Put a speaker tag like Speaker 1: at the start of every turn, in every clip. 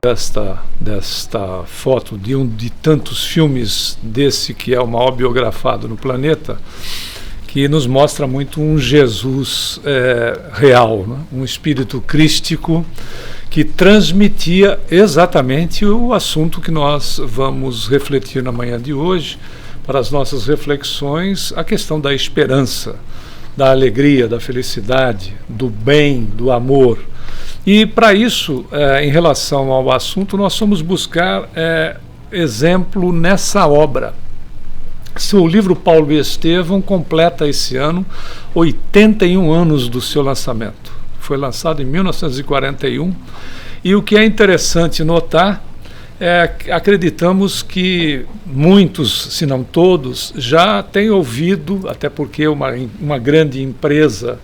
Speaker 1: desta foto de um de tantos filmes desse que é o maior biografado no planeta, que nos mostra muito um Jesus real, né? Um espírito crístico que transmitia exatamente o assunto que nós vamos refletir na manhã de hoje, para as nossas reflexões, a questão da esperança, da alegria, da felicidade, do bem, do amor. E para isso, em relação ao assunto, nós vamos buscar exemplo nessa obra. O livro Paulo e Estevão completa esse ano 81 anos do seu lançamento. Foi lançado em 1941 e o que é interessante notar acreditamos que muitos, se não todos, já têm ouvido, até porque uma grande empresa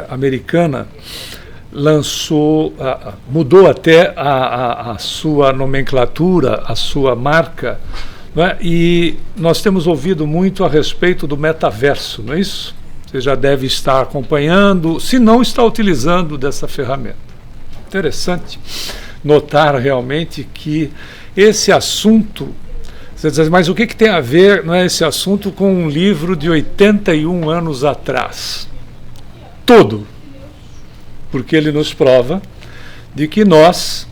Speaker 1: americana mudou até a sua nomenclatura, a sua marca, né? E nós temos ouvido muito a respeito do metaverso, não é isso? Você já deve estar acompanhando, se não está utilizando dessa ferramenta. Interessante notar realmente que esse assunto, você diz, mas o que tem a ver, não é, esse assunto com um livro de 81 anos atrás? Tudo, porque ele nos prova de que nós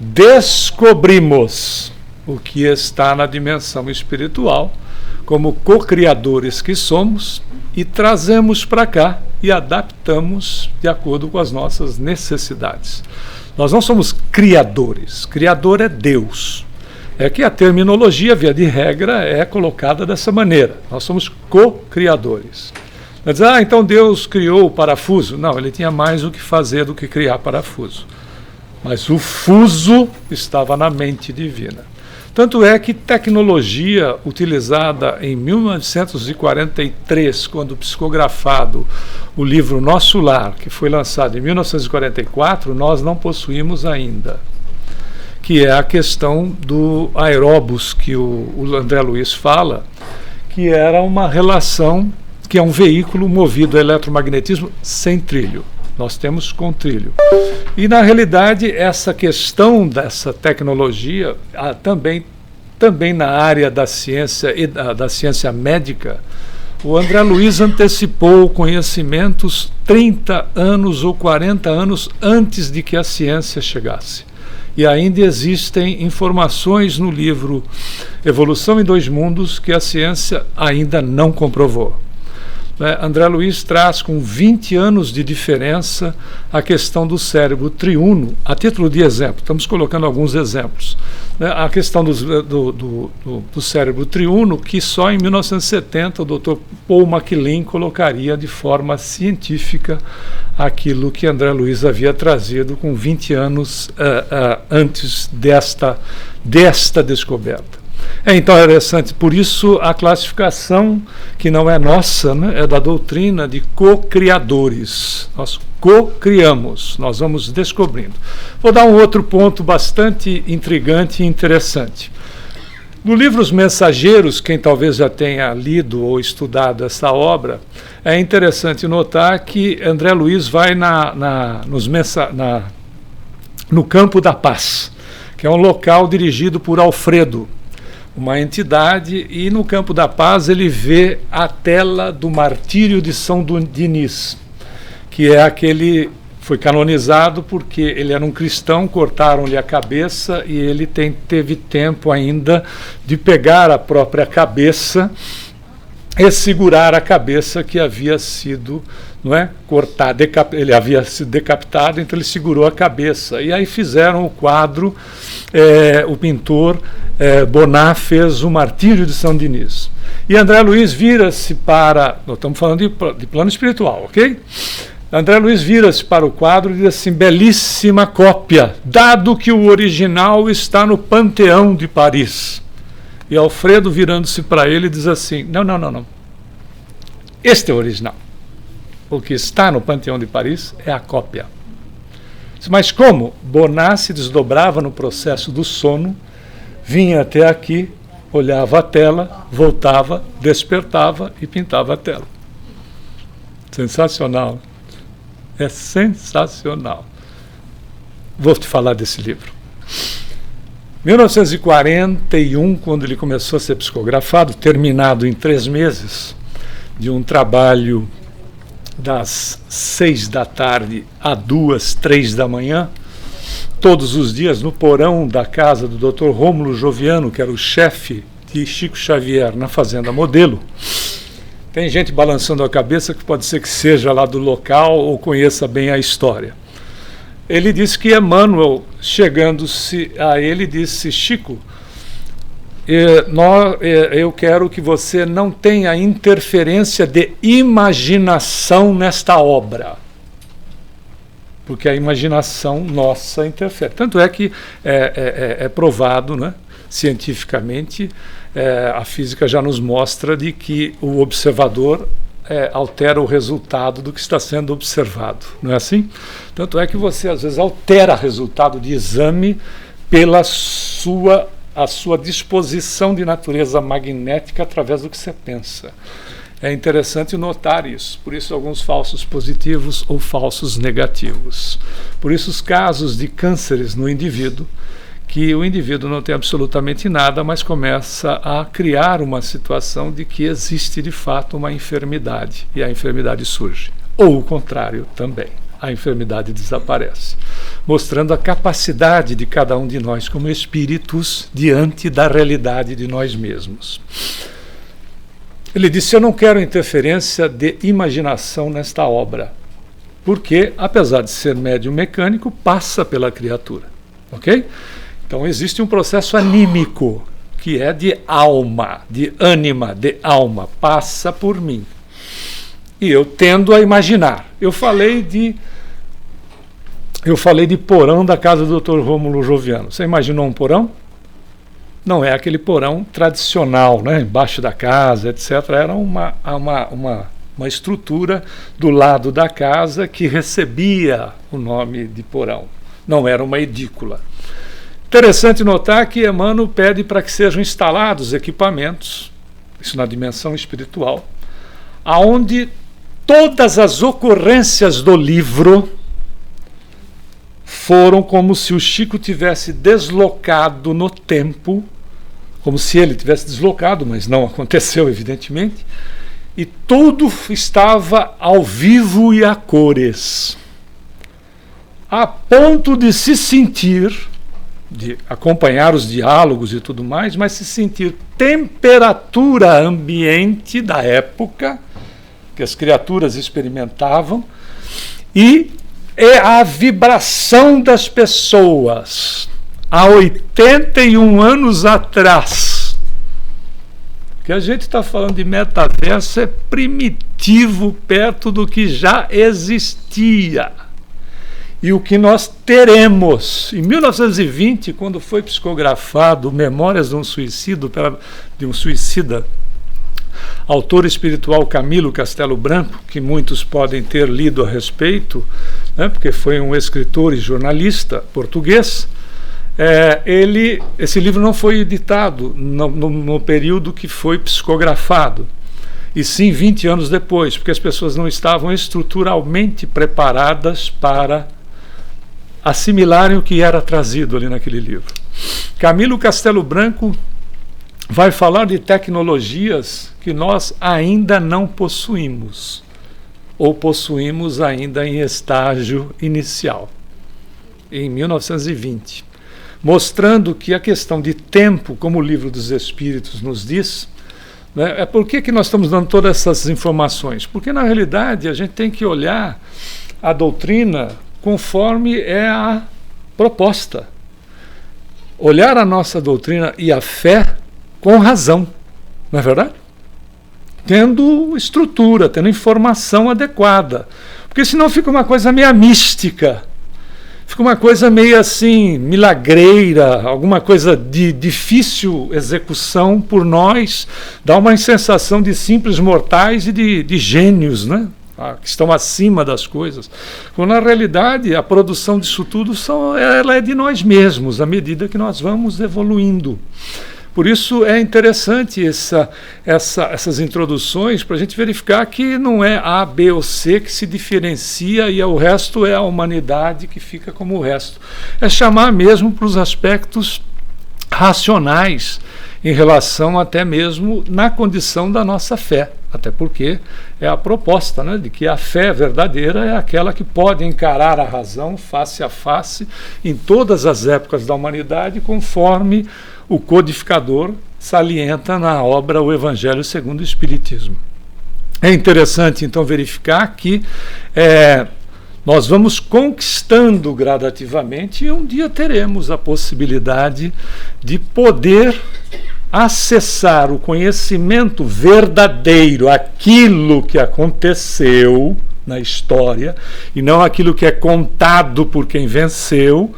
Speaker 1: descobrimos o que está na dimensão espiritual, como co-criadores que somos, e trazemos para cá e adaptamos de acordo com as nossas necessidades. Nós não somos criadores, criador é Deus. É que a terminologia, via de regra, é colocada dessa maneira. Nós somos co-criadores. Mas então Deus criou o parafuso. Não, ele tinha mais o que fazer do que criar parafuso. Mas o fuso estava na mente divina. Tanto é que tecnologia utilizada em 1943, quando psicografado o livro Nosso Lar, que foi lançado em 1944, nós não possuímos ainda, que é a questão do aeróbus que o André Luiz fala, que era uma relação, que é um veículo movido a eletromagnetismo sem trilho. Nós temos com trilho. E, na realidade, essa questão dessa tecnologia, também na área da ciência e da ciência médica, o André Luiz antecipou conhecimentos 30 anos ou 40 anos antes de que a ciência chegasse. E ainda existem informações no livro Evolução em Dois Mundos que a ciência ainda não comprovou. André Luiz traz com 20 anos de diferença a questão do cérebro triuno, a título de exemplo, estamos colocando alguns exemplos. A questão do cérebro triuno, que só em 1970 o Dr. Paul MacLean colocaria de forma científica aquilo que André Luiz havia trazido com 20 anos antes desta descoberta. É então interessante, por isso a classificação, que não é nossa, né, é da doutrina de co-criadores. Nós co-criamos, nós vamos descobrindo. Vou dar um outro ponto bastante intrigante e interessante. No livro Os Mensageiros, quem talvez já tenha lido ou estudado essa obra, é interessante notar que André Luiz vai no Campo da Paz, que é um local dirigido por Alfredo, uma entidade, e no Campo da Paz ele vê a tela do martírio de São Denis, que é aquele, foi canonizado porque ele era um cristão, cortaram-lhe a cabeça e ele teve tempo ainda de pegar a própria cabeça e segurar a cabeça que havia sido, não é, cortada, ele havia sido decapitado, então ele segurou a cabeça. E aí fizeram o quadro, o pintor Bonnat fez o Martírio de São Denis. E André Luiz vira-se para, nós estamos falando de plano espiritual, ok? André Luiz vira-se para o quadro e diz assim, belíssima cópia, dado que o original está no Panteão de Paris. E Alfredo, virando-se para ele, diz assim, não. Este é o original. O que está no Panteão de Paris é a cópia. Mas como? Bonnat se desdobrava no processo do sono, vinha até aqui, olhava a tela, voltava, despertava e pintava a tela. Sensacional. É sensacional. vou te falar desse livro. 1941, quando ele começou a ser psicografado, terminado em 3 meses, de um trabalho das 6 da tarde a 2, 3 da manhã, todos os dias no porão da casa do Dr. Rômulo Joviano, que era o chefe de Chico Xavier na Fazenda Modelo. Tem gente balançando a cabeça que pode ser que seja lá do local ou conheça bem a história. Ele disse que Emmanuel, chegando-se a ele, disse: Chico, eu quero que você não tenha interferência de imaginação nesta obra, porque a imaginação nossa interfere. Tanto é que é provado, né, cientificamente, a física já nos mostra de que o observador altera o resultado do que está sendo observado, não é assim? Tanto é que você às vezes altera o resultado de exame pela a sua disposição de natureza magnética através do que você pensa. É interessante notar isso, por isso alguns falsos positivos ou falsos negativos. Por isso os casos de cânceres no indivíduo, que o indivíduo não tem absolutamente nada, mas começa a criar uma situação de que existe de fato uma enfermidade, e a enfermidade surge. Ou o contrário também, a enfermidade desaparece, mostrando a capacidade de cada um de nós como espíritos diante da realidade de nós mesmos. Ele disse: eu não quero interferência de imaginação nesta obra, porque, apesar de ser médium mecânico, passa pela criatura, ok? Então existe um processo anímico, que é de alma, de ânima, de alma, passa por mim. E eu tendo a imaginar. Eu falei de porão da casa do Dr. Rômulo Joviano. Você imaginou um porão? Não é aquele porão tradicional, né, embaixo da casa, etc. Era uma estrutura do lado da casa que recebia o nome de porão. Não era uma edícula. Interessante notar que Emmanuel pede para que sejam instalados equipamentos, isso na dimensão espiritual, aonde todas as ocorrências do livro foram como se o Chico tivesse deslocado no tempo, como se ele tivesse deslocado, mas não aconteceu, evidentemente, e tudo estava ao vivo e a cores, a ponto de se sentir, de acompanhar os diálogos e tudo mais, mas se sentir temperatura ambiente da época que as criaturas experimentavam e a vibração das pessoas há 81 anos atrás. O que a gente está falando de metaverso é primitivo perto do que já existia. E o que nós teremos. Em 1920, quando foi psicografado Memórias de um Suicida, autor espiritual Camilo Castelo Branco, que muitos podem ter lido a respeito, né, porque foi um escritor e jornalista português, esse livro não foi editado no período que foi psicografado, e sim 20 anos depois, porque as pessoas não estavam estruturalmente preparadas para assimilarem o que era trazido ali naquele livro. Camilo Castelo Branco vai falar de tecnologias que nós ainda não possuímos, ou possuímos ainda em estágio inicial, em 1920, mostrando que a questão de tempo, como o Livro dos Espíritos nos diz, né, por que nós estamos dando todas essas informações? Porque, na realidade, a gente tem que olhar a doutrina conforme é a proposta. Olhar a nossa doutrina e a fé com razão, não é verdade? Tendo estrutura, tendo informação adequada. Porque senão fica uma coisa meio mística, fica uma coisa meio assim, milagreira, alguma coisa de difícil execução por nós, dá uma sensação de simples mortais e de gênios, né? Que estão acima das coisas, quando na realidade a produção disso tudo ela é de nós mesmos, à medida que nós vamos evoluindo. Por isso é interessante essas introduções para a gente verificar que não é A, B ou C que se diferencia e o resto é a humanidade que fica como o resto. É chamar mesmo para os aspectos racionais em relação até mesmo na condição da nossa fé. Até porque é a proposta, né, de que a fé verdadeira é aquela que pode encarar a razão face a face em todas as épocas da humanidade, conforme o codificador salienta na obra O Evangelho segundo o Espiritismo. É interessante, então, verificar que nós vamos conquistando gradativamente e um dia teremos a possibilidade de poder acessar o conhecimento verdadeiro, aquilo que aconteceu na história, e não aquilo que é contado por quem venceu,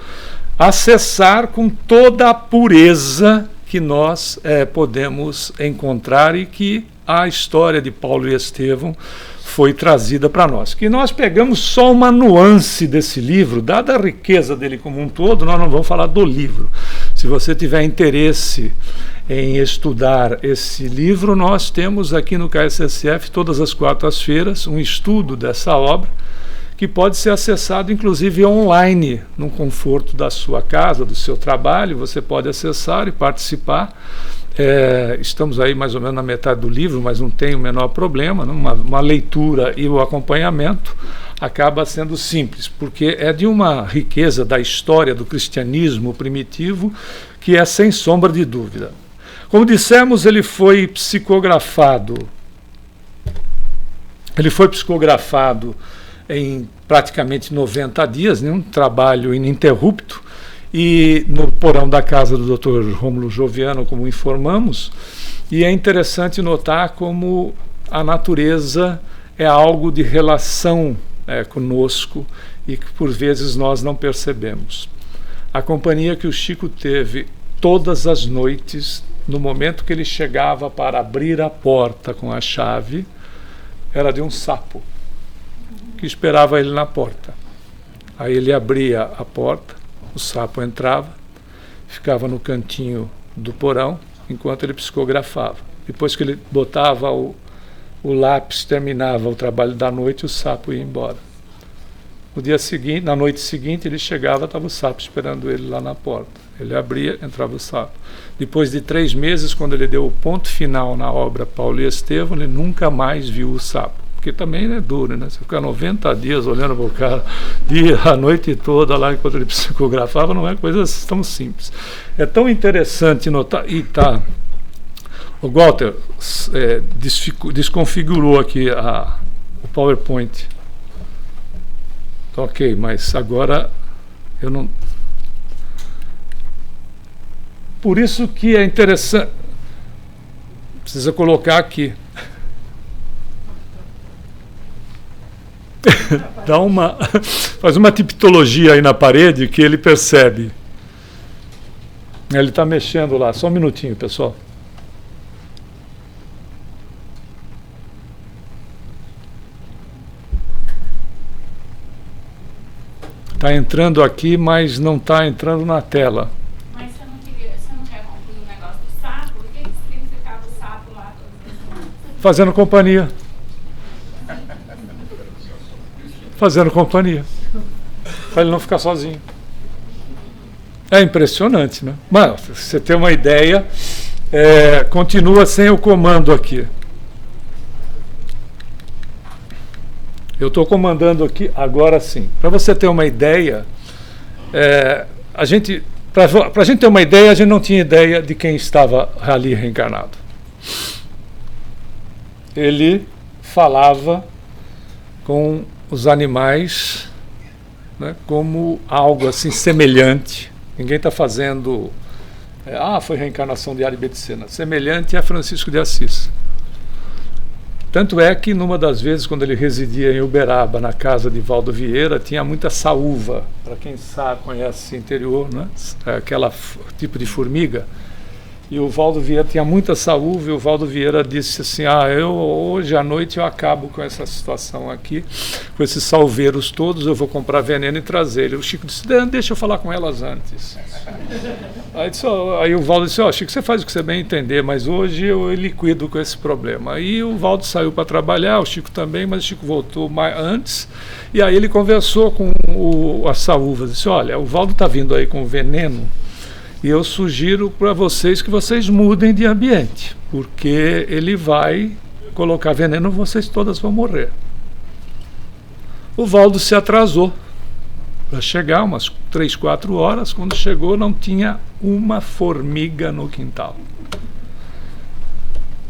Speaker 1: acessar com toda a pureza que nós podemos encontrar e que a história de Paulo e Estevão foi trazida para nós. Que nós pegamos só uma nuance desse livro, dada a riqueza dele como um todo, nós não vamos falar do livro. Se você tiver interesse em estudar esse livro, nós temos aqui no KSSF, todas as quartas-feiras, um estudo dessa obra, que pode ser acessado inclusive online, no conforto da sua casa, do seu trabalho, você pode acessar e participar. Estamos aí mais ou menos na metade do livro, mas não tem o menor problema, né? Uma leitura e o acompanhamento acaba sendo simples, porque é de uma riqueza da história do cristianismo primitivo que é sem sombra de dúvida. Como dissemos, ele foi psicografado em praticamente 90 dias, um trabalho ininterrupto, e no porão da casa do Dr. Rômulo Joviano, como informamos, e é interessante notar como a natureza é algo de relação conosco e que por vezes nós não percebemos. A companhia que o Chico teve todas as noites, no momento que ele chegava para abrir a porta com a chave, era de um sapo que esperava ele na porta. Aí ele abria a porta, o sapo entrava, ficava no cantinho do porão enquanto ele psicografava. Depois que ele botava o lápis, terminava o trabalho da noite, o sapo ia embora. No dia seguinte, na noite seguinte, ele chegava, estava o sapo esperando ele lá na porta. Ele abria, entrava o sapo. Depois de 3 meses, quando ele deu o ponto final na obra Paulo e Estevão, ele nunca mais viu o sapo. Porque também é duro, né? Você ficar 90 dias olhando para o cara, a noite toda lá enquanto ele psicografava, não é coisa tão simples. É tão interessante notar. E tá. O Walter desconfigurou aqui o PowerPoint. Ok, mas agora eu não. Por isso que é interessante. Precisa colocar aqui. Faz uma tipologia aí na parede que ele percebe. Ele está mexendo lá. Só um minutinho, pessoal. Está entrando aqui, mas não está entrando na tela.
Speaker 2: Mas você não quer concluir o negócio do sapo? Por que significava o sapo lá?
Speaker 1: Fazendo companhia. Fazendo companhia. Para ele não ficar sozinho. É impressionante, né? Mas, se você tem uma ideia, continua sem o comando aqui. Eu estou comandando aqui agora sim. Para você ter uma ideia, para a gente ter uma ideia, a gente não tinha ideia de quem estava ali reencarnado. Ele falava com os animais, né, como algo assim semelhante. Ninguém está fazendo foi reencarnação de Ari Betesena. Semelhante a Francisco de Assis. Tanto é que numa das vezes, quando ele residia em Uberaba, na casa de Valdo Vieira, tinha muita saúva. Para quem sabe, conhece esse interior, né? Aquela tipo de formiga. E o Valdo Vieira tinha muita saúva, e o Valdo Vieira disse assim, hoje à noite eu acabo com essa situação aqui, com esses salveiros todos, eu vou comprar veneno e trazer ele. O Chico disse, deixa eu falar com elas antes. Aí o Valdo disse, Chico, você faz o que você bem entender, mas hoje eu liquido com esse problema. Aí o Valdo saiu para trabalhar, o Chico também, mas o Chico voltou antes, e aí ele conversou com as saúvas, disse, olha, o Valdo está vindo aí com veneno, e eu sugiro para vocês que vocês mudem de ambiente, porque ele vai colocar veneno, vocês todas vão morrer. O Valdo se atrasou para chegar, umas 3, 4 horas. Quando chegou, não tinha uma formiga no quintal.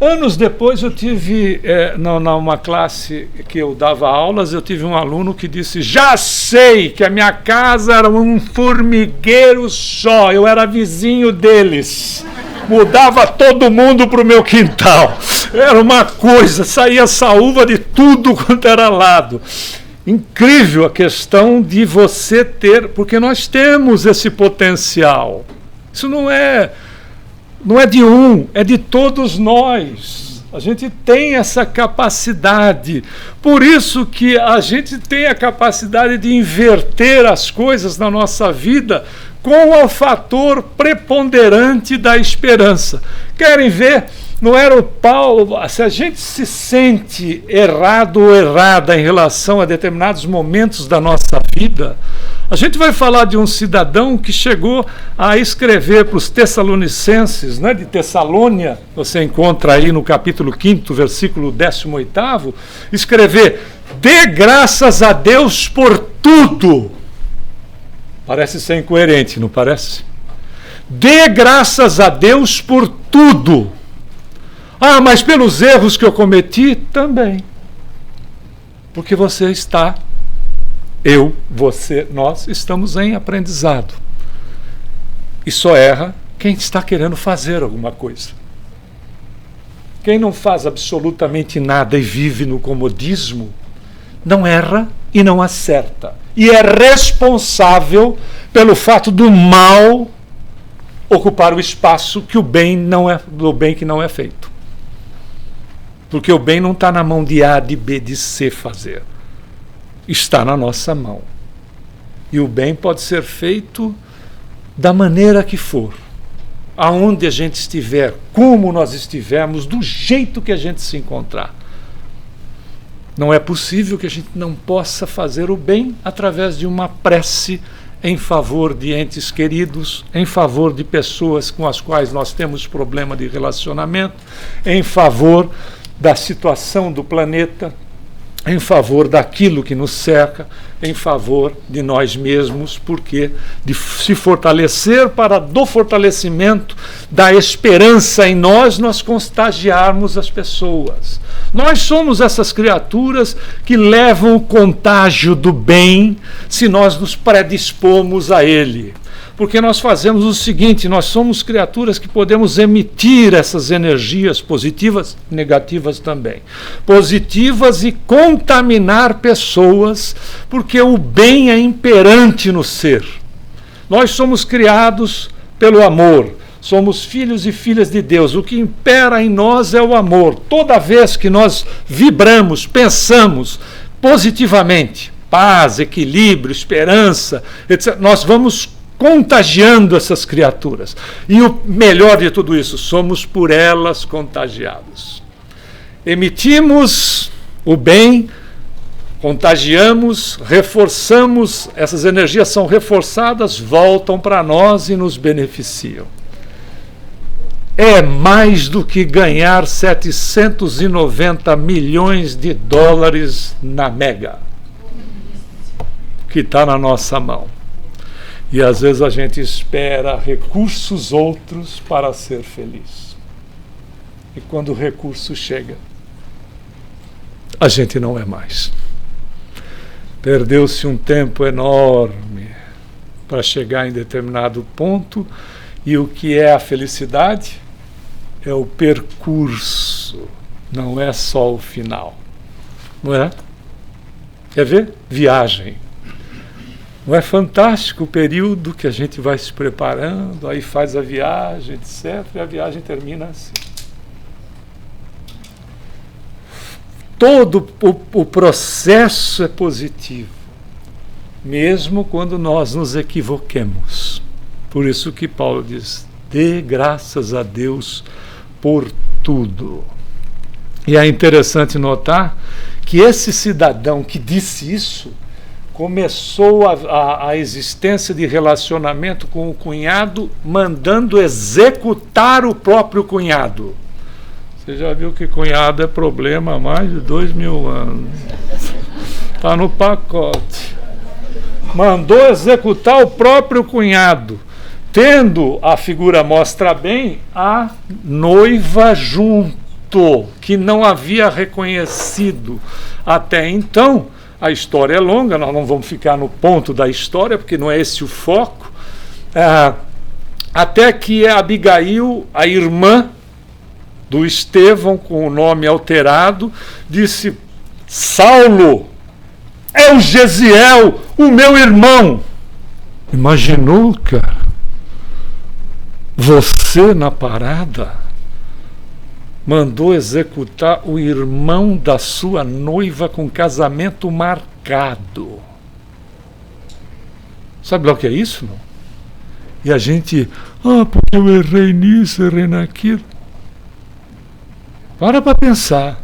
Speaker 1: Anos depois, eu tive, numa classe que eu dava aulas, eu tive um aluno que disse, já sei que a minha casa era um formigueiro só, eu era vizinho deles, mudava todo mundo para o meu quintal, era uma coisa, saía saúva de tudo quanto era lado. Incrível a questão de você ter, porque nós temos esse potencial, isso não é de um, é de todos nós. A gente tem essa capacidade. Por isso que a gente tem a capacidade de inverter as coisas na nossa vida com o fator preponderante da esperança. Querem ver? Não era o Paulo. Se a gente se sente errado ou errada em relação a determinados momentos da nossa vida, a gente vai falar de um cidadão que chegou a escrever para os Tessalonicenses, né, de Tessalônia, você encontra aí no capítulo 5, versículo 18º, escrever, dê graças a Deus por tudo. Parece ser incoerente, não parece? Dê graças a Deus por tudo. Mas pelos erros que eu cometi, também. Porque você está... Eu, você, nós estamos em aprendizado. E só erra quem está querendo fazer alguma coisa. Quem não faz absolutamente nada e vive no comodismo, não erra e não acerta. E é responsável pelo fato do mal ocupar o espaço que o bem não é, do bem que não é feito. Porque o bem não está na mão de A, de B, de C fazer. Está na nossa mão. E o bem pode ser feito da maneira que for, aonde a gente estiver, como nós estivermos, do jeito que a gente se encontrar. Não é possível que a gente não possa fazer o bem através de uma prece em favor de entes queridos, em favor de pessoas com as quais nós temos problema de relacionamento, em favor da situação do planeta, em favor daquilo que nos cerca, em favor de nós mesmos, porque de se fortalecer para do fortalecimento da esperança em nós contagiarmos as pessoas. Nós somos essas criaturas que levam o contágio do bem se nós nos predispomos a ele. Porque nós fazemos o seguinte, nós somos criaturas que podemos emitir essas energias positivas, negativas também. Positivas e contaminar pessoas, porque o bem é imperante no ser. Nós somos criados pelo amor, somos filhos e filhas de Deus. O que impera em nós é o amor. Toda vez que nós vibramos, pensamos positivamente, paz, equilíbrio, esperança, etc., nós vamos contagiando essas criaturas. E o melhor de tudo isso, somos por elas contagiados. Emitimos o bem, contagiamos, reforçamos, essas energias são reforçadas, voltam para nós e nos beneficiam. É mais do que ganhar 790 milhões de dólares na Mega, que está na nossa mão. E às vezes a gente espera recursos outros para ser feliz. E quando o recurso chega, a gente não é mais. Perdeu-se um tempo enorme para chegar em determinado ponto, e o que é a felicidade? É o percurso, não é só o final. Não é? Quer ver? Viagem. Não é fantástico o período que a gente vai se preparando, aí faz a viagem, etc., e a viagem termina assim. Todo o processo é positivo, mesmo quando nós nos equivoquemos. Por isso que Paulo diz: dê graças a Deus por tudo. E é interessante notar que esse cidadão que disse isso começou a existência de relacionamento com o cunhado, mandando executar o próprio cunhado. Você já viu que cunhado é problema há mais de 2000 anos. Está no pacote. Mandou executar o próprio cunhado, tendo, a figura mostra bem, a noiva junto, que não havia reconhecido até então. A história é longa, nós não vamos ficar no ponto da história, porque não é esse o foco. Até que Abigail, a irmã do Estevão, com o nome alterado, disse: Saulo, é o Gesiel, o meu irmão. Imaginou, cara? Você na parada mandou executar o irmão da sua noiva com casamento marcado. Sabe lá o que é isso, não? E a gente, porque eu errei nisso, errei naquilo. Para pensar.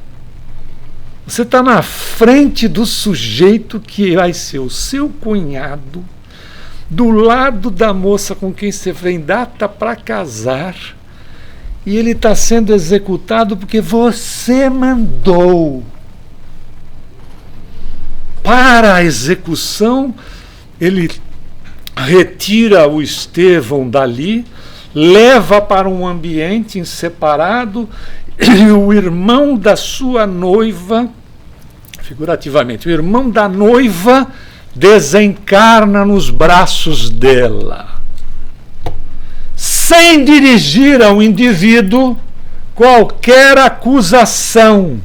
Speaker 1: Você está na frente do sujeito que vai ser o seu cunhado, do lado da moça com quem você vem data para casar, e ele está sendo executado porque você mandou. Para a execução, ele retira o Estevão dali, leva para um ambiente separado, e o irmão da sua noiva, figurativamente, o irmão da noiva desencarna nos braços dela, sem dirigir ao indivíduo qualquer acusação.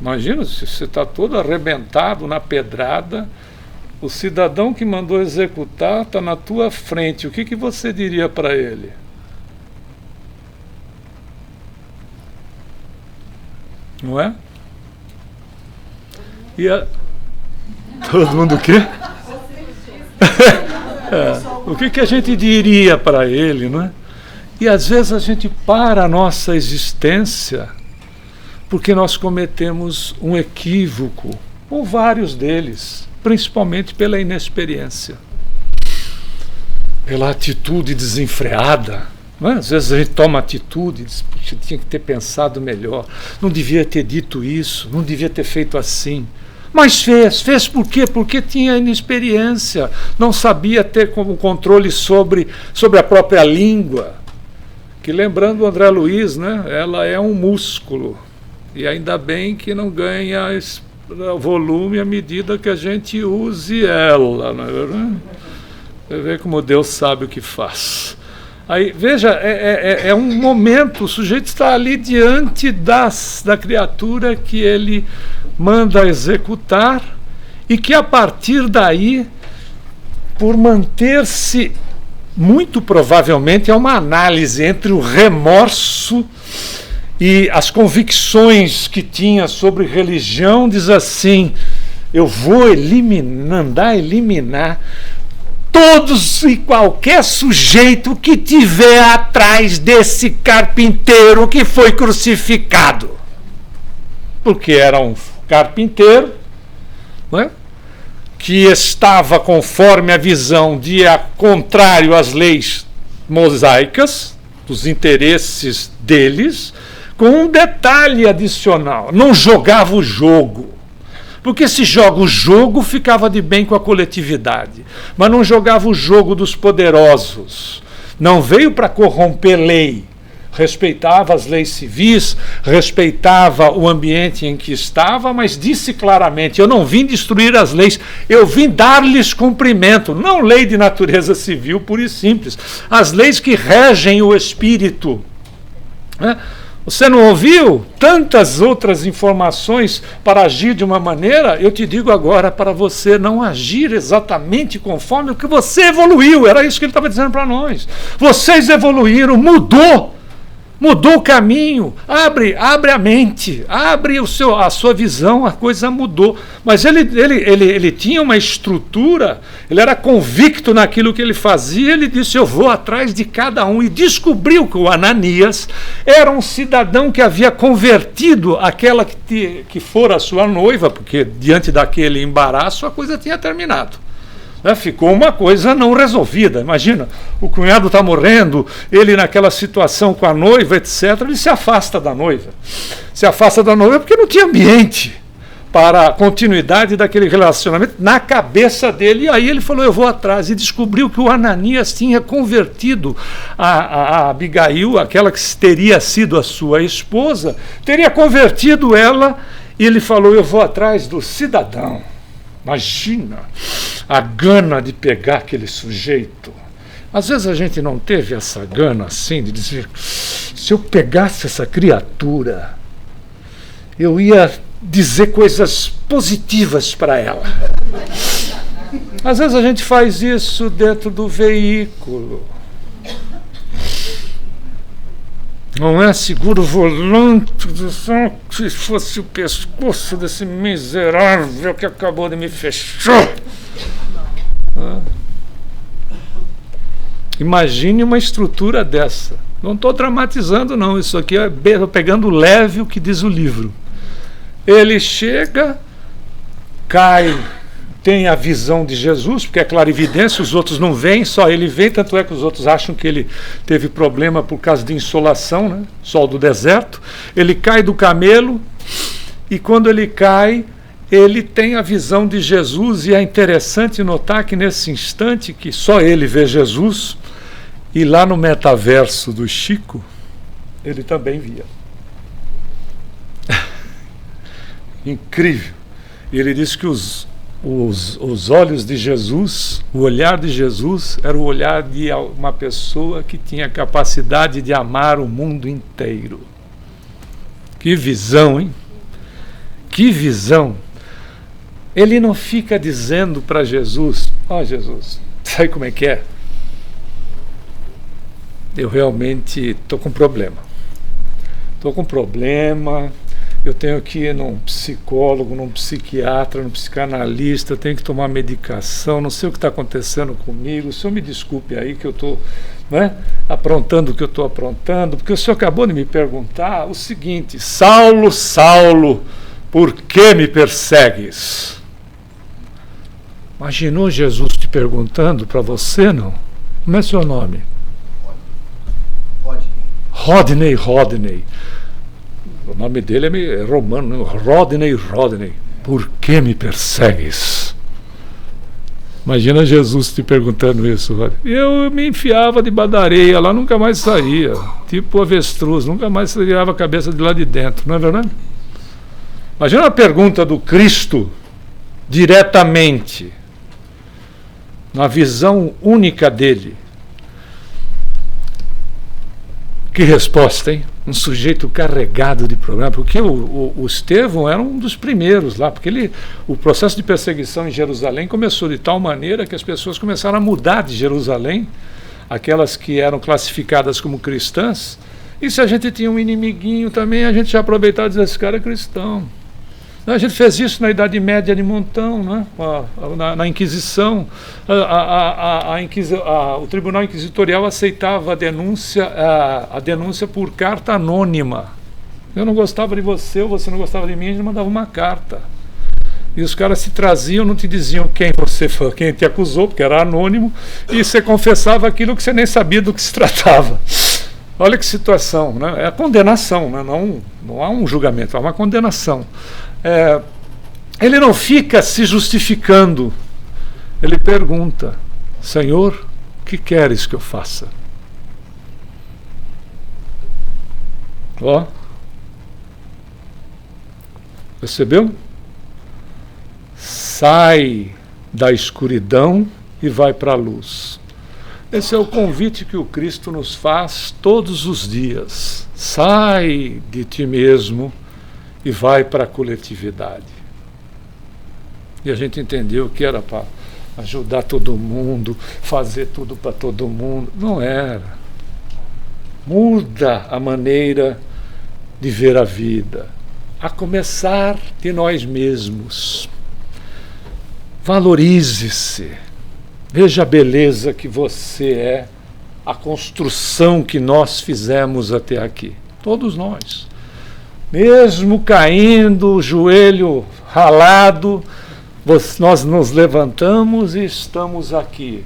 Speaker 1: Imagina, se você está todo arrebentado na pedrada, o cidadão que mandou executar está na tua frente, o que você diria para ele? Não é? Todo mundo o quê? O que a gente diria para ele, não é? E às vezes a gente para a nossa existência porque nós cometemos um equívoco, ou vários deles, principalmente pela inexperiência, pela atitude desenfreada. Não é? Às vezes a gente toma atitude e diz: puxa, tinha que ter pensado melhor, não devia ter dito isso, não devia ter feito assim. Mas fez por quê? Porque tinha inexperiência, não sabia ter como controle sobre a própria língua. Que, lembrando o André Luiz, né, ela é um músculo, e ainda bem que não ganha volume à medida que a gente use ela. Não é verdade? Você vê como Deus sabe o que faz. Aí, veja, é um momento, o sujeito está ali diante da criatura que ele manda executar, e que a partir daí, por manter-se, muito provavelmente é uma análise entre o remorso e as convicções que tinha sobre religião, diz assim: eu vou eliminar todos e qualquer sujeito que tiver atrás desse carpinteiro que foi crucificado. Porque era um carpinteiro, não é? Que estava conforme a visão de contrário às leis mosaicas, dos interesses deles, com um detalhe adicional: não jogava o jogo. Porque se joga o jogo, ficava de bem com a coletividade, mas não jogava o jogo dos poderosos. Não veio para corromper lei. Respeitava as leis civis, respeitava o ambiente em que estava, mas disse claramente: eu não vim destruir as leis, eu vim dar-lhes cumprimento. Não lei de natureza civil pura e simples, as leis que regem o espírito, né? Você não ouviu tantas outras informações para agir de uma maneira? Eu te digo agora para você não agir exatamente conforme o que você evoluiu. Era isso que ele estava dizendo para nós. Vocês evoluíram, mudou o caminho, abre a mente, abre a sua visão, a coisa mudou. Mas ele tinha uma estrutura, ele era convicto naquilo que ele fazia, ele disse, eu vou atrás de cada um, e descobriu que o Ananias era um cidadão que havia convertido aquela que fora a sua noiva, porque diante daquele embaraço a coisa tinha terminado. Ficou uma coisa não resolvida. Imagina, o cunhado está morrendo, ele naquela situação com a noiva, etc., ele se afasta da noiva. Se afasta da noiva porque não tinha ambiente para a continuidade daquele relacionamento na cabeça dele. E aí ele falou, eu vou atrás, e descobriu que o Ananias tinha convertido a Abigail, aquela que teria sido a sua esposa, teria convertido ela, e ele falou, eu vou atrás do cidadão. Imagina a gana de pegar aquele sujeito. Às vezes a gente não teve essa gana assim de dizer, se eu pegasse essa criatura, eu ia dizer coisas positivas para ela. Às vezes a gente faz isso dentro do veículo. Não é seguro o volante, se fosse o pescoço desse miserável que acabou de me fechar. Imagine uma estrutura dessa. Não estou dramatizando, não. Isso aqui é pegando leve o que diz o livro. Ele chega, cai, tem a visão de Jesus, porque é clarividência, os outros não veem, só ele vê, tanto é que os outros acham que ele teve problema por causa de insolação, né? Sol do deserto. Ele cai do camelo, e quando ele cai, ele tem a visão de Jesus, e é interessante notar que nesse instante, que só ele vê Jesus, e lá no metaverso do Chico, ele também via. Incrível. E ele diz que os olhos de Jesus, o olhar de Jesus era o olhar de uma pessoa que tinha a capacidade de amar o mundo inteiro. Que visão, hein? Que visão! Ele não fica dizendo para Jesus, Jesus, sabe como é que é? Eu realmente estou com problema. Eu tenho que ir num psicólogo, num psiquiatra, num psicanalista, eu tenho que tomar medicação, não sei o que está acontecendo comigo, o senhor me desculpe aí que eu estou aprontando o que eu estou aprontando, porque o senhor acabou de me perguntar o seguinte, Saulo, Saulo, por que me persegues? Imaginou Jesus te perguntando para você, não? Como é seu nome? Rodney. O nome dele é romano, Rodney. Por que me persegues? Imagina Jesus te perguntando isso. Eu me enfiava debaixo da areia, lá nunca mais saía. Tipo avestruz, nunca mais tirava a cabeça de lá de dentro, não é verdade? Imagina a pergunta do Cristo, diretamente, na visão única dele. Que resposta, hein? Um sujeito carregado de problema, porque o Estevão era um dos primeiros lá, porque o processo de perseguição em Jerusalém começou de tal maneira que as pessoas começaram a mudar de Jerusalém, aquelas que eram classificadas como cristãs, e se a gente tinha um inimiguinho também, a gente já aproveitava e dizia, esse cara é cristão. A gente fez isso na Idade Média de montão, né? Na Inquisição. O Tribunal Inquisitorial aceitava a denúncia por carta anônima. Eu não gostava de você, ou você não gostava de mim, a gente mandava uma carta. E os caras se traziam, não te diziam quem te acusou, porque era anônimo, e você confessava aquilo que você nem sabia do que se tratava. Olha que situação, né? É a condenação, né? Não há um julgamento, há uma condenação. Ele não fica se justificando, ele pergunta, Senhor, o que queres que eu faça? Percebeu? Sai da escuridão e vai para a luz. Esse é o convite que o Cristo nos faz todos os dias. Sai de ti mesmo e vai para a coletividade. E a gente entendeu que era para ajudar todo mundo, fazer tudo para todo mundo. Não era. Muda a maneira de ver a vida, a começar de nós mesmos. Valorize-se. Veja a beleza que você é, a construção que nós fizemos até aqui. Todos nós. Mesmo caindo, o joelho ralado, nós nos levantamos e estamos aqui.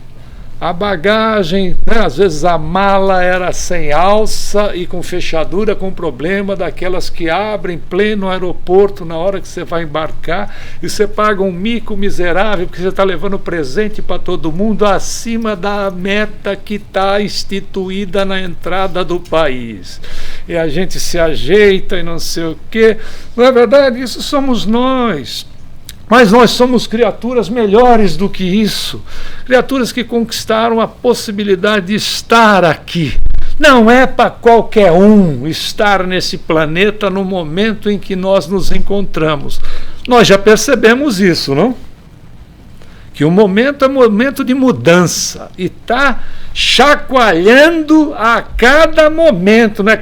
Speaker 1: A bagagem, às vezes a mala era sem alça e com fechadura, com problema, daquelas que abrem pleno aeroporto na hora que você vai embarcar, e você paga um mico miserável porque você está levando presente para todo mundo acima da meta que está instituída na entrada do país. E a gente se ajeita e não sei o quê. Não é verdade? Isso somos nós. Mas nós somos criaturas melhores do que isso, criaturas que conquistaram a possibilidade de estar aqui. Não é para qualquer um estar nesse planeta no momento em que nós nos encontramos. Nós já percebemos isso, não? Que o momento é momento de mudança e está chacoalhando a cada momento, né?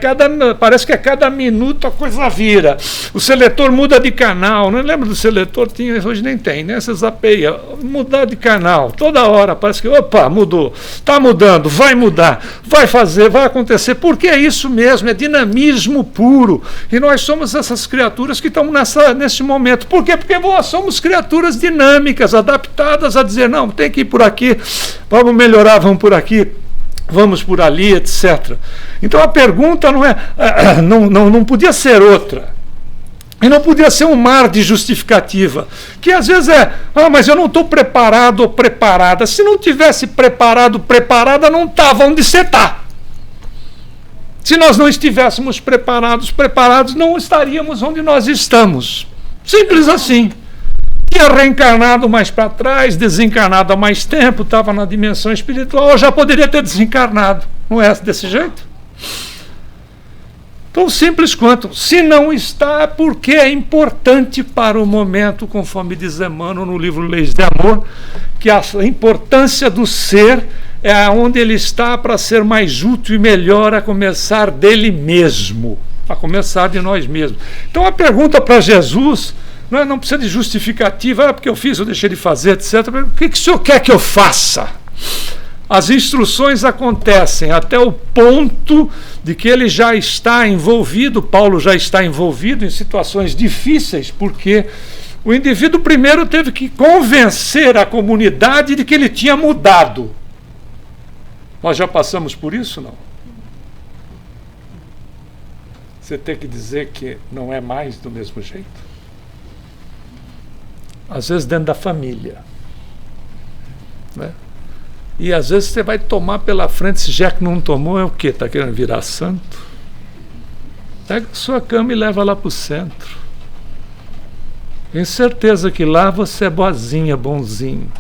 Speaker 1: Parece que a cada minuto a coisa vira. O seletor muda de canal, não lembra do seletor? Tinha, hoje nem tem, né? Você zapeia, mudar de canal, toda hora, parece que, opa, mudou, está mudando, vai mudar, vai fazer, vai acontecer, porque é isso mesmo, é dinamismo puro, e nós somos essas criaturas que estão nesse momento. Por quê? Porque nós somos criaturas dinâmicas, adaptadas a dizer, não, tem que ir por aqui, vamos melhorar, vamos por aqui, vamos por ali, etc. Então a pergunta não podia ser outra. E não podia ser um mar de justificativa. Que às vezes mas eu não estou preparado ou preparada. Se não tivesse preparado, preparada, não estava onde você está. Se nós não estivéssemos preparados, não estaríamos onde nós estamos. Simples assim. Tinha reencarnado mais para trás, desencarnado há mais tempo, estava na dimensão espiritual, eu já poderia ter desencarnado. Não é desse jeito? Tão simples quanto. Se não está, é porque é importante para o momento, conforme diz Emmanuel no livro Leis de Amor, que a importância do ser é onde ele está para ser mais útil e melhor, a começar dele mesmo, a começar de nós mesmos. Então a pergunta para Jesus não precisa de justificativa, porque eu fiz, eu deixei de fazer, etc. O que o senhor quer que eu faça? As instruções acontecem até o ponto de que ele já está envolvido, Paulo já está envolvido em situações difíceis, porque o indivíduo primeiro teve que convencer a comunidade de que ele tinha mudado. Nós já passamos por isso, não? Você tem que dizer que não é mais do mesmo jeito? Às vezes dentro da família, né? E às vezes você vai tomar pela frente, se já que não tomou, é o quê? Está querendo virar santo? Pega a sua cama e leva lá para o centro. Tenho certeza que lá você é boazinha, bonzinho.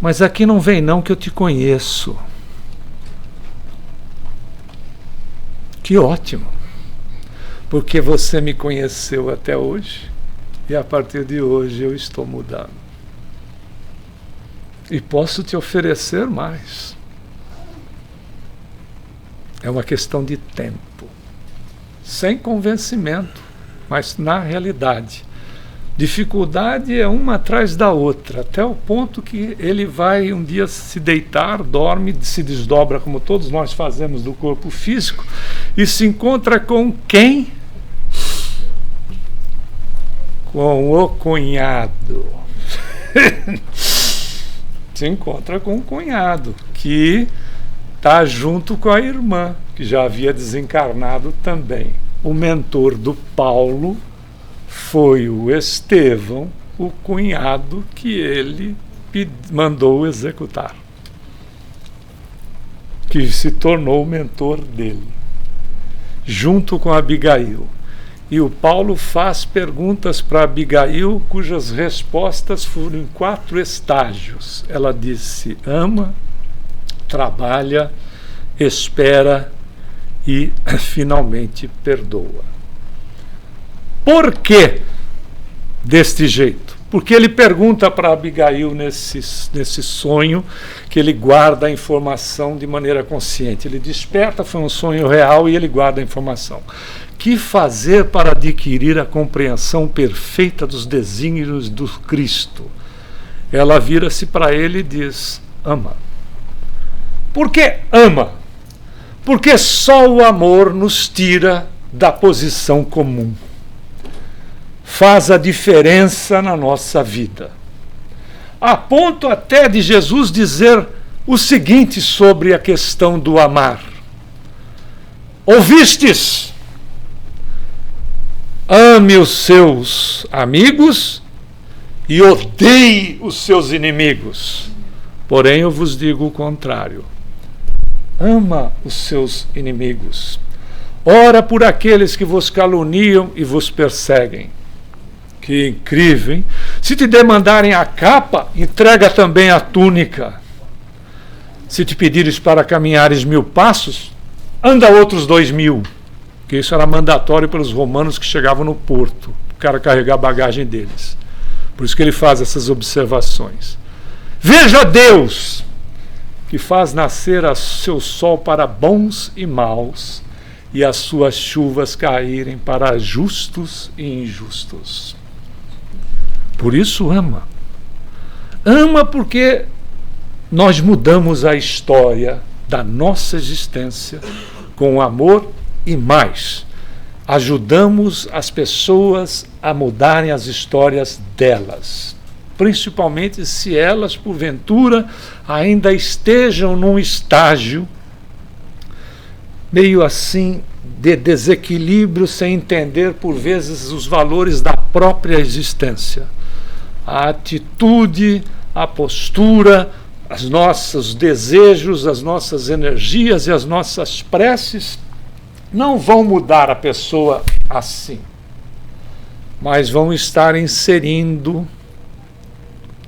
Speaker 1: Mas aqui não vem não, que eu te conheço. Que ótimo. Porque você me conheceu até hoje. E a partir de hoje eu estou mudando. E posso te oferecer mais. É uma questão de tempo. Sem convencimento, mas na realidade. Dificuldade é uma atrás da outra, até o ponto que ele vai um dia se deitar, dorme, se desdobra, como todos nós fazemos do corpo físico, e se encontra com quem? Com o cunhado. Se encontra com o cunhado, que está junto com a irmã, que já havia desencarnado também. O mentor do Paulo foi o Estevão, o cunhado que ele mandou executar, que se tornou o mentor dele, junto com Abigail. E o Paulo faz perguntas para Abigail, cujas respostas foram em 4 estágios. Ela disse: ama, trabalha, espera e finalmente perdoa. Por que deste jeito? Porque ele pergunta para Abigail nesse sonho, que ele guarda a informação de maneira consciente. Ele desperta, foi um sonho real, e ele guarda a informação. Que fazer para adquirir a compreensão perfeita dos desígnios do Cristo? Ela vira-se para ele e diz: ama. Por que ama? Porque só o amor nos tira da posição comum. Faz a diferença na nossa vida. A ponto até de Jesus dizer o seguinte sobre a questão do amar: ouvistes? Ame os seus amigos e odeie os seus inimigos. Porém, eu vos digo o contrário. Ama os seus inimigos. Ora por aqueles que vos caluniam e vos perseguem. Que incrível, hein? Se te demandarem a capa, entrega também a túnica. Se te pedires para caminhares 1000 passos, anda outros 2000. Porque isso era mandatório pelos romanos que chegavam no porto, o cara carregar a bagagem deles. Por isso que ele faz essas observações. Veja Deus, que faz nascer o seu sol para bons e maus, e as suas chuvas caírem para justos e injustos. Por isso ama. Ama porque nós mudamos a história da nossa existência com o amor e mais. Ajudamos as pessoas a mudarem as histórias delas. Principalmente se elas, porventura, ainda estejam num estágio meio assim de desequilíbrio, sem entender por vezes os valores da própria existência. A atitude, a postura, os nossos desejos, as nossas energias e as nossas preces não vão mudar a pessoa assim, mas vão estar inserindo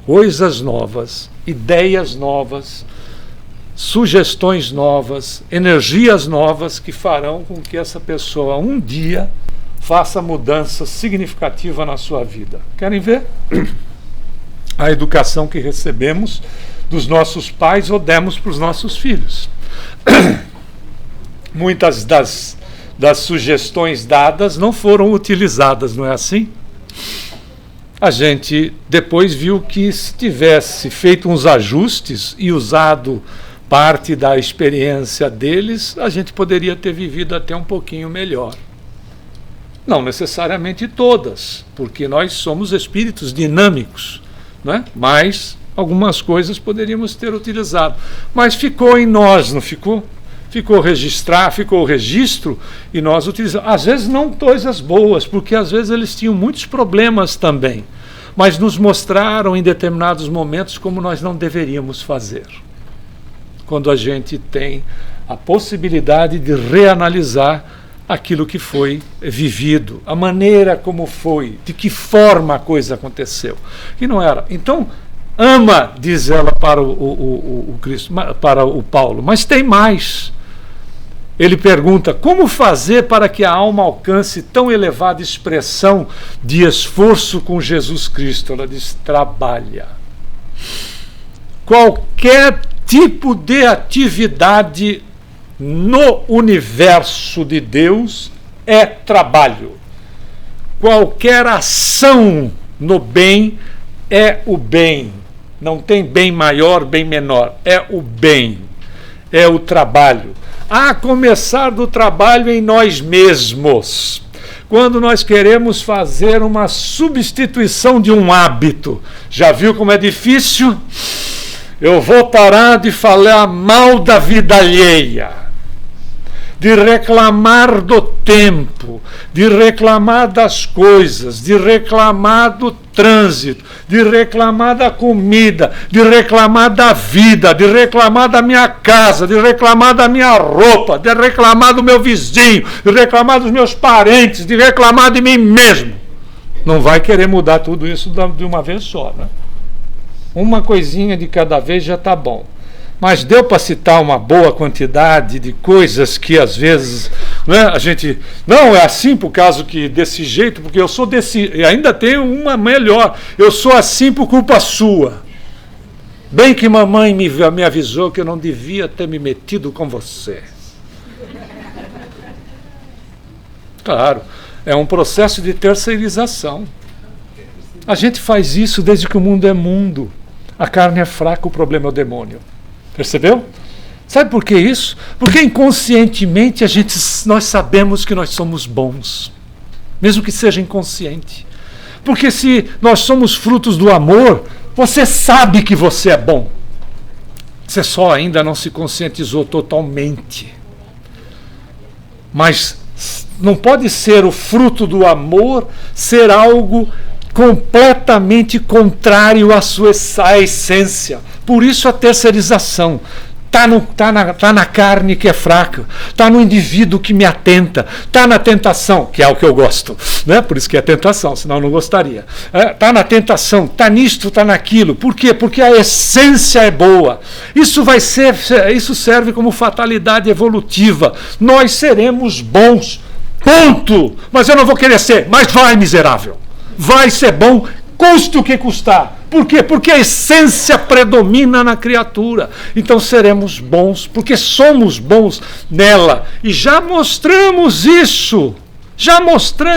Speaker 1: coisas novas, ideias novas, sugestões novas, energias novas que farão com que essa pessoa um dia faça mudança significativa na sua vida. Querem ver? A educação que recebemos dos nossos pais ou demos para os nossos filhos. Muitas das sugestões dadas não foram utilizadas, não é assim? A gente depois viu que se tivesse feito uns ajustes e usado parte da experiência deles, a gente poderia ter vivido até um pouquinho melhor. Não necessariamente todas, porque nós somos espíritos dinâmicos, né? Mas algumas coisas poderíamos ter utilizado. Mas ficou em nós, não ficou? Ficou o registro e nós utilizamos. Às vezes não coisas boas, porque às vezes eles tinham muitos problemas também, mas nos mostraram em determinados momentos como nós não deveríamos fazer. Quando a gente tem a possibilidade de reanalisar aquilo que foi vivido, a maneira como foi, de que forma a coisa aconteceu. E não era. Então, ama, diz ela para o Cristo, para o Paulo, mas tem mais. Ele pergunta: como fazer para que a alma alcance tão elevada expressão de esforço com Jesus Cristo? Ela diz: trabalha. Qualquer tipo de atividade no universo de Deus é trabalho. Qualquer ação no bem é o bem. Não tem bem maior, bem menor. É o bem. É o trabalho. A começar do trabalho em nós mesmos. Quando nós queremos fazer uma substituição de um hábito. Já viu como é difícil? Eu vou parar de falar mal da vida alheia, de reclamar do tempo, de reclamar das coisas, de reclamar do trânsito, de reclamar da comida, de reclamar da vida, de reclamar da minha casa, de reclamar da minha roupa, de reclamar do meu vizinho, de reclamar dos meus parentes, de reclamar de mim mesmo. Não vai querer mudar tudo isso de uma vez só, né? Uma coisinha de cada vez já está bom. Mas deu para citar uma boa quantidade de coisas que às vezes, né, a gente, não, é assim por causa que desse jeito, porque eu sou desse, e ainda tem uma melhor, eu sou assim por culpa sua. Bem que mamãe me avisou que eu não devia ter me metido com você. Claro, é um processo de terceirização. A gente faz isso desde que o mundo é mundo. A carne é fraca, o problema é o demônio. Percebeu? Sabe por que isso? Porque inconscientemente nós sabemos que nós somos bons, mesmo que seja inconsciente. Porque se nós somos frutos do amor, você sabe que você é bom. Você só ainda não se conscientizou totalmente. Mas não pode ser o fruto do amor ser algo completamente contrário à sua essência. Por isso a terceirização. Está na carne que é fraca, está no indivíduo que me atenta, está na tentação, que é o que eu gosto, né? Por isso que é tentação, senão eu não gostaria. Está na tentação, está nisto, está naquilo. Por quê? Porque a essência é boa. Isso serve como fatalidade evolutiva. Nós seremos bons, ponto. Mas eu não vou querer ser, mas vai, miserável. Vai ser bom, custe o que custar. Por quê? Porque a essência predomina na criatura. Então seremos bons, porque somos bons nela. E já mostramos isso.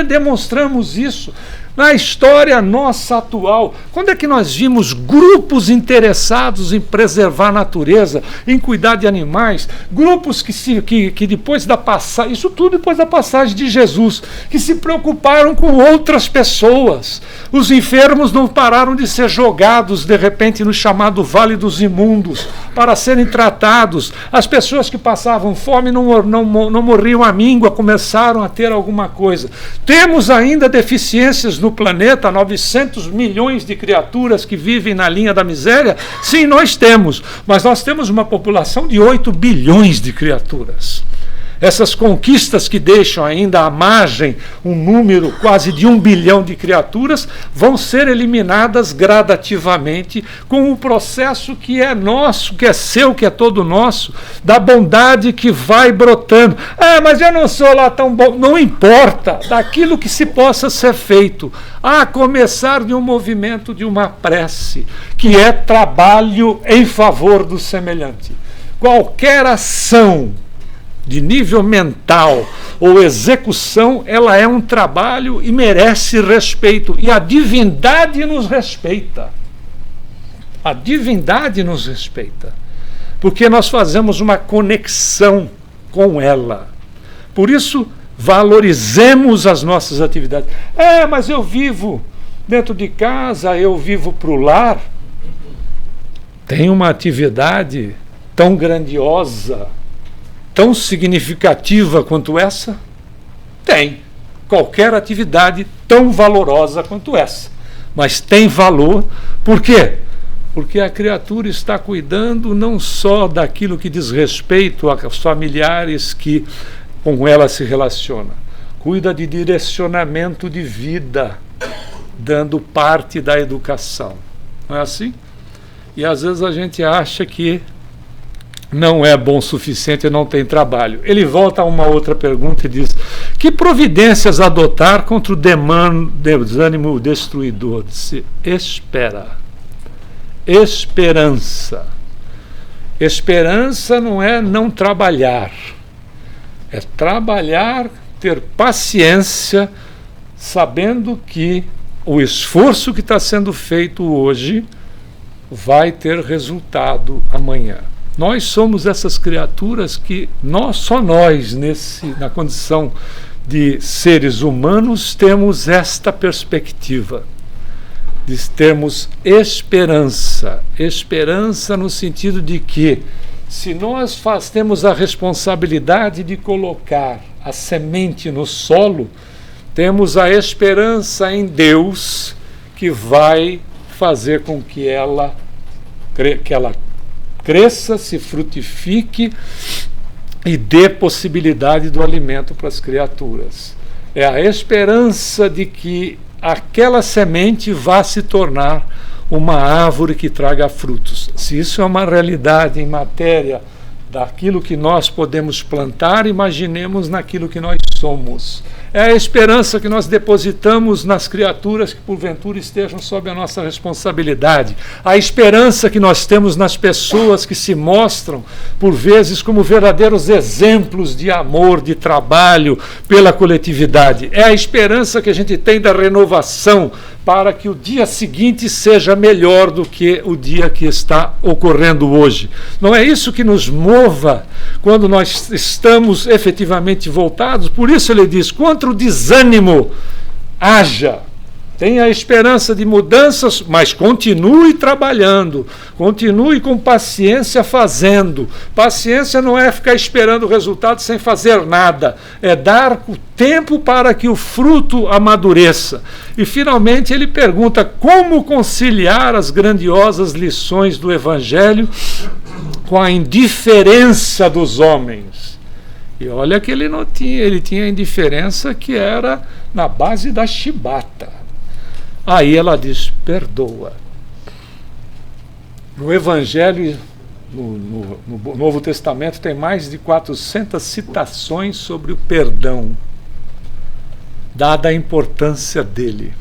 Speaker 1: Demonstramos isso na história nossa atual. Quando é que nós vimos grupos interessados em preservar a natureza, em cuidar de animais, grupos que depois da passagem, isso tudo depois da passagem de Jesus, que se preocuparam com outras pessoas. Os enfermos não pararam de ser jogados de repente no chamado Vale dos Imundos para serem tratados. As pessoas que passavam fome não morriam à míngua, começaram a ter alguma coisa. Temos ainda deficiências no planeta, 900 milhões de criaturas que vivem na linha da miséria? Sim, nós temos, mas nós temos uma população de 8 bilhões de criaturas. Essas conquistas que deixam ainda à margem um número quase de 1 bilhão de criaturas vão ser eliminadas gradativamente com um processo que é nosso, que é seu, que é todo nosso, da bondade que vai brotando. Ah, mas eu não sou lá tão bom. Não importa, daquilo que se possa ser feito, a começar de um movimento, de uma prece, que é trabalho em favor do semelhante. Qualquer ação de nível mental ou execução, ela é um trabalho e merece respeito. E a divindade nos respeita. A divindade nos respeita. Porque nós fazemos uma conexão com ela. Por isso, valorizemos as nossas atividades. Mas eu vivo dentro de casa, eu vivo para o lar. Tem uma atividade tão grandiosa, tão significativa quanto essa? Tem. Qualquer atividade tão valorosa quanto essa. Mas tem valor. Por quê? Porque a criatura está cuidando não só daquilo que diz respeito aos familiares que com ela se relaciona. Cuida de direcionamento de vida, dando parte da educação. Não é assim? E às vezes a gente acha que não é bom o suficiente e não tem trabalho. Ele volta a uma outra pergunta e diz: que providências adotar contra o desânimo destruidor? Espera. Esperança. Esperança não é não trabalhar. É trabalhar, ter paciência, sabendo que o esforço que está sendo feito hoje vai ter resultado amanhã. Nós somos essas criaturas que só nós, na condição de seres humanos, temos esta perspectiva, de termos esperança. Esperança no sentido de que, se nós temos a responsabilidade de colocar a semente no solo, temos a esperança em Deus que vai fazer com que ela cresça, se frutifique e dê possibilidade do alimento para as criaturas. É a esperança de que aquela semente vá se tornar uma árvore que traga frutos. Se isso é uma realidade em matéria daquilo que nós podemos plantar, imaginemos naquilo que nós somos. É a esperança que nós depositamos nas criaturas que porventura estejam sob a nossa responsabilidade. A esperança que nós temos nas pessoas que se mostram, por vezes, como verdadeiros exemplos de amor, de trabalho pela coletividade. É a esperança que a gente tem da renovação para que o dia seguinte seja melhor do que o dia que está ocorrendo hoje. Não é isso que nos mova quando nós estamos efetivamente voltados? Por isso ele diz, contra o desânimo, haja. Tenha a esperança de mudanças, mas continue trabalhando, continue com paciência fazendo. Paciência não é ficar esperando o resultado sem fazer nada, é dar o tempo para que o fruto amadureça. E finalmente ele pergunta como conciliar as grandiosas lições do Evangelho com a indiferença dos homens. E olha que ele não tinha, ele tinha a indiferença que era na base da chibata. Aí ela diz, perdoa. No Evangelho, no Novo Testamento, tem mais de 400 citações sobre o perdão, dada a importância dele.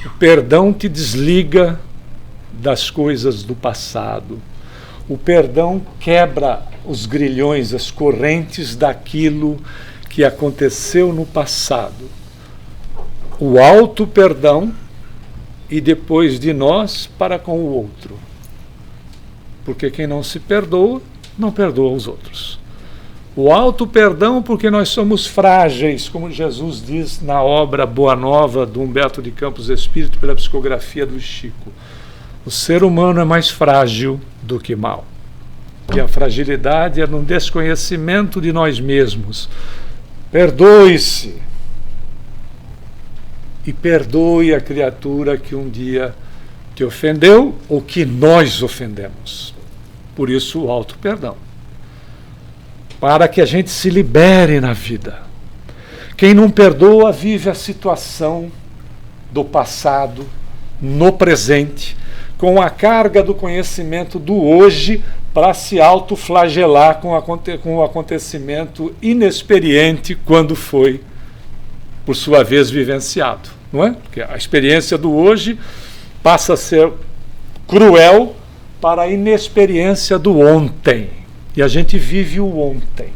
Speaker 1: O perdão te desliga das coisas do passado. O perdão quebra os grilhões, as correntes daquilo que aconteceu no passado. O alto perdão e depois de nós para com o outro. Porque quem não se perdoa, não perdoa os outros. O alto perdão porque nós somos frágeis, como Jesus diz na obra Boa Nova do Humberto de Campos Espírito pela psicografia do Chico. O ser humano é mais frágil do que mau. E a fragilidade é no desconhecimento de nós mesmos. Perdoe-se. E perdoe a criatura que um dia te ofendeu ou que nós ofendemos. Por isso o alto perdão. Para que a gente se libere na vida. Quem não perdoa vive a situação do passado, no presente, com a carga do conhecimento do hoje para se autoflagelar com o acontecimento inexperiente quando foi, por sua vez, vivenciado. Não é? Porque a experiência do hoje passa a ser cruel para a inexperiência do ontem. E a gente vive o ontem.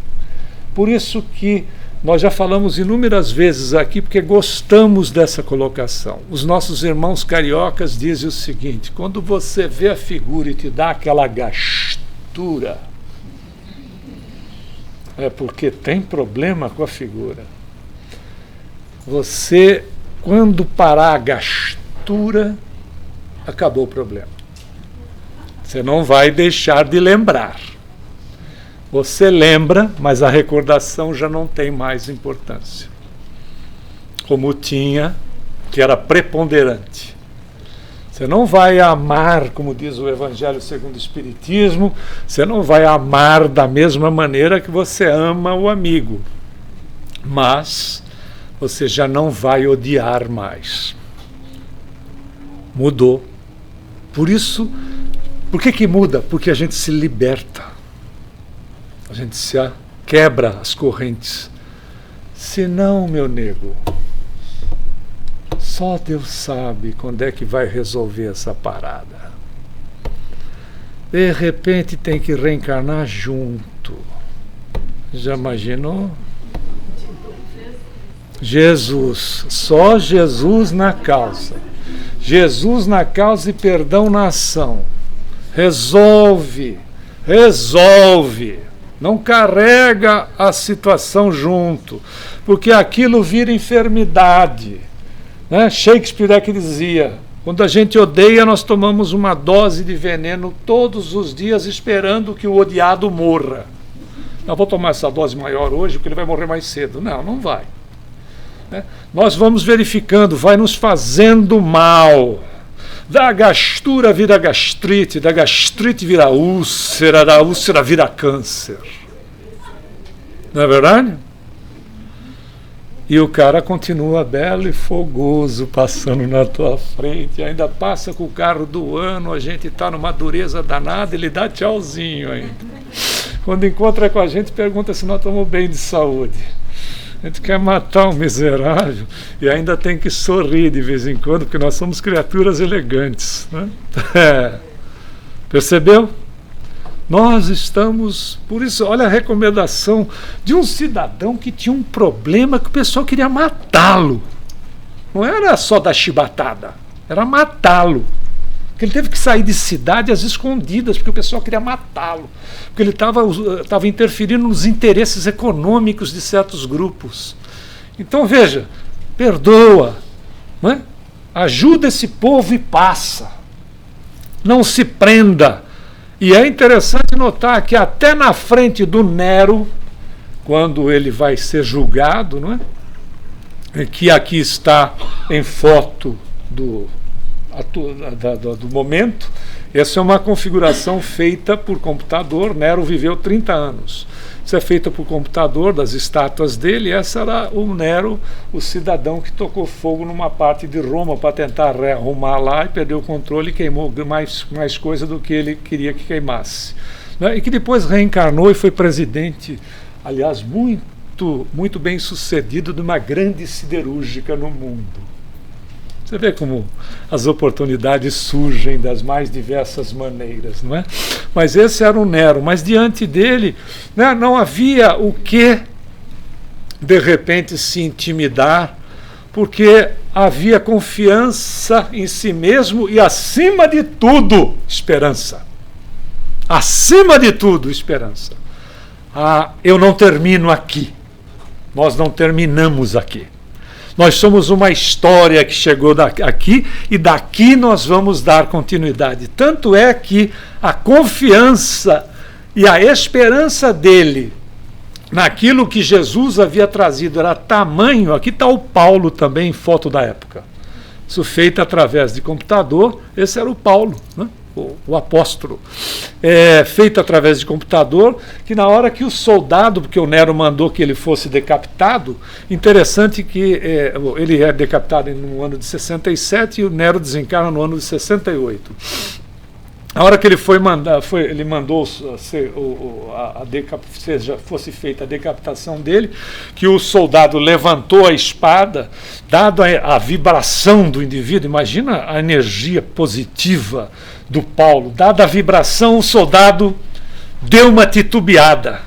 Speaker 1: Por isso que nós já falamos inúmeras vezes aqui, porque gostamos dessa colocação. Os nossos irmãos cariocas dizem o seguinte, quando você vê a figura e te dá aquela gastura, é porque tem problema com a figura. Você, quando parar a gastura, acabou o problema. Você não vai deixar de lembrar. Você lembra, mas a recordação já não tem mais importância. Como tinha, que era preponderante. Você não vai amar, como diz o Evangelho segundo o Espiritismo, você não vai amar da mesma maneira que você ama o amigo. Mas você já não vai odiar mais. Mudou. Por isso, por que muda? Porque a gente se liberta. A gente se quebra as correntes. Se não, meu nego, só Deus sabe quando é que vai resolver essa parada. De repente tem que reencarnar junto. Já imaginou? Jesus, só Jesus na causa. Jesus na causa e perdão na ação. Resolve. Não carrega a situação junto, porque aquilo vira enfermidade. Né? Shakespeare é que dizia, quando a gente odeia, nós tomamos uma dose de veneno todos os dias esperando que o odiado morra. Não vou tomar essa dose maior hoje porque ele vai morrer mais cedo. Não, não vai. Né? Nós vamos verificando, vai nos fazendo mal. Da gastura vira gastrite, da gastrite vira úlcera, da úlcera vira câncer. Não é verdade? E o cara continua belo e fogoso passando na tua frente, ainda passa com o carro do ano, a gente está numa dureza danada, ele dá tchauzinho ainda. Quando encontra com a gente, pergunta se nós estamos bem de saúde. A gente quer matar um miserável e ainda tem que sorrir de vez em quando, porque nós somos criaturas elegantes, né? Percebeu? Nós estamos... Por isso, olha a recomendação de um cidadão que tinha um problema que o pessoal queria matá-lo. Não era só dar chibatada, era matá-lo. Porque ele teve que sair de cidade às escondidas, porque o pessoal queria matá-lo. Porque ele estava interferindo nos interesses econômicos de certos grupos. Então, veja, perdoa, né? Ajuda esse povo e passa. Não se prenda. E é interessante notar que até na frente do Nero, quando ele vai ser julgado, não é? Que aqui está em foto do momento, essa é uma configuração feita por computador. Nero viveu 30 anos. Isso é feito por computador, das estátuas dele. Essa era o Nero, o cidadão que tocou fogo numa parte de Roma para tentar rearrumar lá e perdeu o controle e queimou mais coisa do que ele queria que queimasse, né? E que depois reencarnou e foi presidente, aliás, muito bem sucedido de uma grande siderúrgica no mundo. Você vê como as oportunidades surgem das mais diversas maneiras, não é? Mas esse era o Nero. Mas diante dele, né, não havia o que, de repente, se intimidar, porque havia confiança em si mesmo e, acima de tudo, esperança. Acima de tudo, esperança. Eu não termino aqui. Nós não terminamos aqui. Nós somos uma história que chegou aqui e daqui nós vamos dar continuidade. Tanto é que a confiança e a esperança dele naquilo que Jesus havia trazido era tamanho. Aqui está o Paulo também, em foto da época. Isso feito através de computador. Esse era o Paulo, né? O apóstolo, feito através de computador, que na hora que o soldado, porque o Nero mandou que ele fosse decapitado, interessante que ele é decapitado no ano de 67 e o Nero desencarna no ano de 68. A hora que ele ele mandou fosse feita a decapitação dele, que o soldado levantou a espada, dado a vibração do indivíduo, imagina a energia positiva do Paulo, dada a vibração, o soldado deu uma titubeada.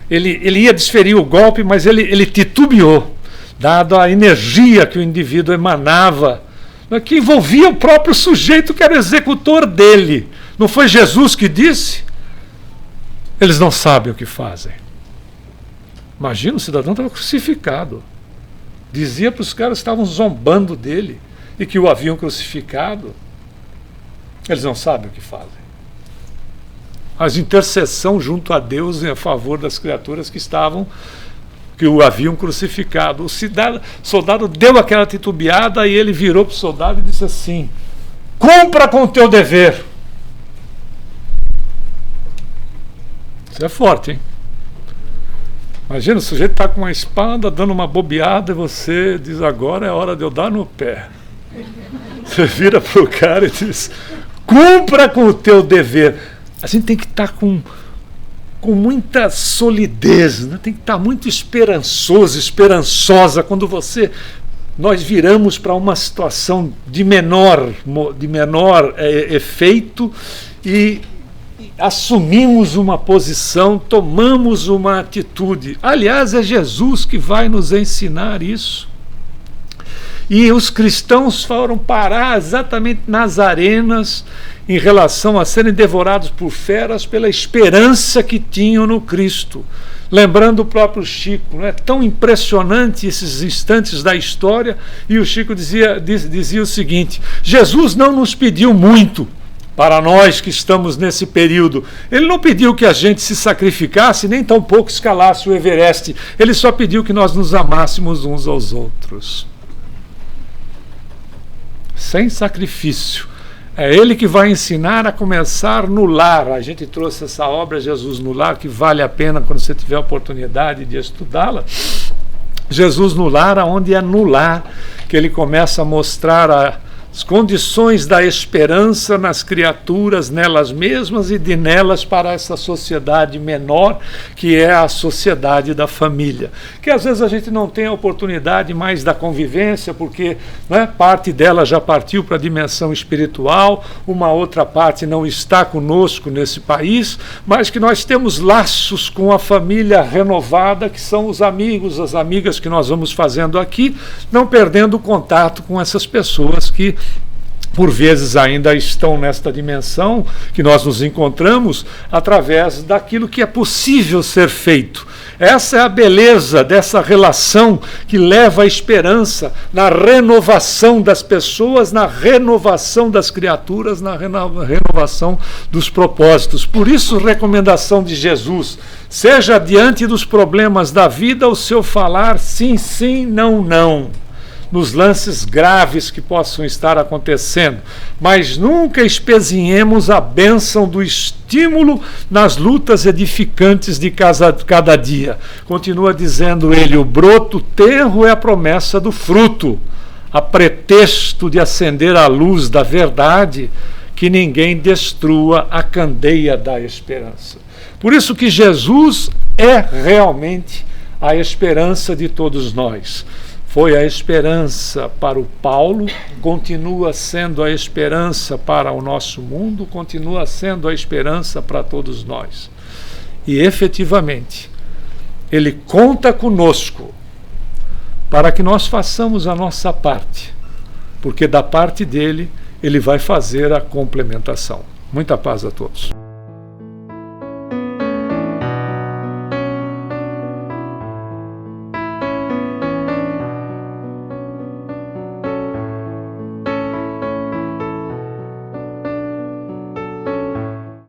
Speaker 1: Ele ia desferir o golpe, mas ele titubeou, dado a energia que o indivíduo emanava, que envolvia o próprio sujeito que era o executor dele. Não foi Jesus que disse? Eles não sabem o que fazem. Imagina, o cidadão estava crucificado. Dizia para os caras que estavam zombando dele e que o haviam crucificado. Eles não sabem o que fazem. Mas intercessão junto a Deus em favor das criaturas que o haviam crucificado. O soldado deu aquela titubeada e ele virou para o soldado e disse assim: cumpra com o teu dever. Isso é forte, hein? Imagina, o sujeito está com uma espada dando uma bobeada e você diz: agora é hora de eu dar no pé. Você vira para o cara e diz: cumpra com o teu dever. A gente tem que estar com muita solidez, né? Tem que estar muito esperançosa quando nós viramos para uma situação de menor efeito e assumimos uma posição, tomamos uma atitude. Aliás, é Jesus que vai nos ensinar isso. E os cristãos foram parar exatamente nas arenas em relação a serem devorados por feras pela esperança que tinham no Cristo. Lembrando o próprio Chico, não é tão impressionante esses instantes da história, e o Chico dizia o seguinte: Jesus não nos pediu muito para nós que estamos nesse período. Ele não pediu que a gente se sacrificasse, nem tampouco escalasse o Everest. Ele só pediu que nós nos amássemos uns aos outros. Sem sacrifício. É ele que vai ensinar a começar no lar. A gente trouxe essa obra Jesus no Lar, que vale a pena quando você tiver a oportunidade de estudá-la. Jesus no lar, onde é no lar que ele começa a mostrar as condições da esperança nas criaturas, nelas mesmas e de nelas para essa sociedade menor, que é a sociedade da família. Que às vezes a gente não tem a oportunidade mais da convivência, porque, né, parte dela já partiu para a dimensão espiritual, uma outra parte não está conosco nesse país, mas que nós temos laços com a família renovada, que são os amigos, as amigas que nós vamos fazendo aqui, não perdendo o contato com essas pessoas que por vezes ainda estão nesta dimensão que nós nos encontramos através daquilo que é possível ser feito. Essa é a beleza dessa relação que leva à esperança na renovação das pessoas, na renovação das criaturas, na renovação dos propósitos. Por isso, recomendação de Jesus: seja diante dos problemas da vida o seu falar sim, sim, não, não, nos lances graves que possam estar acontecendo, mas nunca espezinhemos a bênção do estímulo nas lutas edificantes de cada dia. Continua dizendo ele: o broto tenro é a promessa do fruto, a pretexto de acender a luz da verdade, que ninguém destrua a candeia da esperança. Por isso que Jesus é realmente a esperança de todos nós. Foi a esperança para o Paulo, continua sendo a esperança para o nosso mundo, continua sendo a esperança para todos nós. E efetivamente, ele conta conosco para que nós façamos a nossa parte, porque da parte dele, ele vai fazer a complementação. Muita paz a todos.